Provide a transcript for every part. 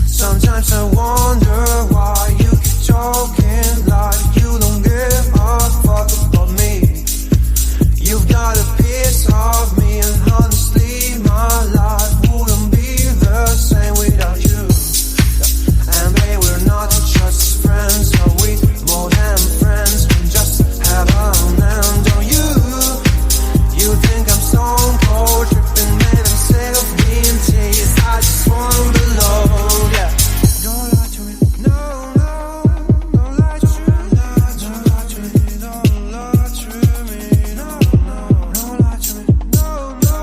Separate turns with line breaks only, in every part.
Sometimes I wonder why you keep talking like you don't give a fuck about me. You've got a piece of me, and honestly my life wouldn't be the same without you. And babe, we're not just friends, are we more than friends? We just have an end on you. You think I'm stone cold tripping, man, I'm sick of being teased. I just wanna belong, yeah. Don't lie to me, no, no, don't lie to me, don't lie to me, don't lie to me, no, no, don't lie to me, no, no,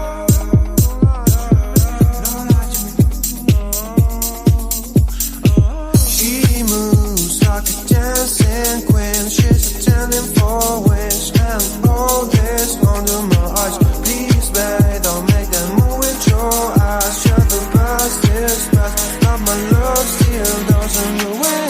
don't lie to me, no. She moves like a dancing queen, she's attending for wings, and all this under my eyes. Please, babe, don't make that move with your eyes. You're the best, is best, but my love still doesn't go away.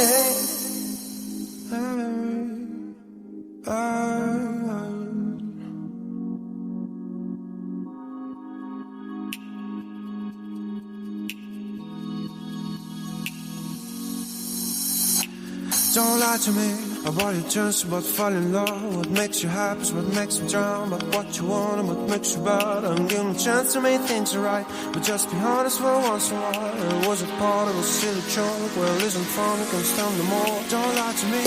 Don't lie to me about your chance about falling in love. What makes you happy is what makes you drown. But what you want and what makes you bad. I'm giving a chance to make things right, but just be honest for once in a while. It was a part of a silly joke. Well, isn't fun, it can stand no more. Don't lie to me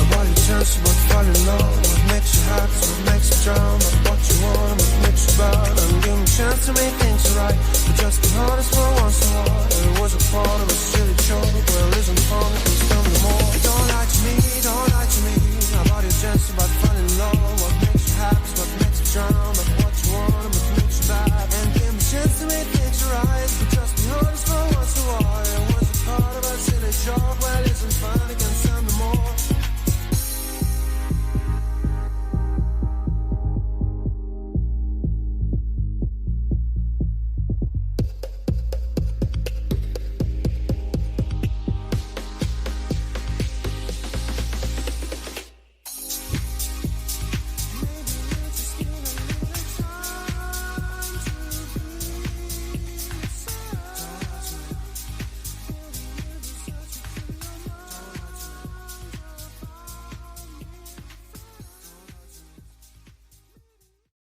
about your chance about falling in love.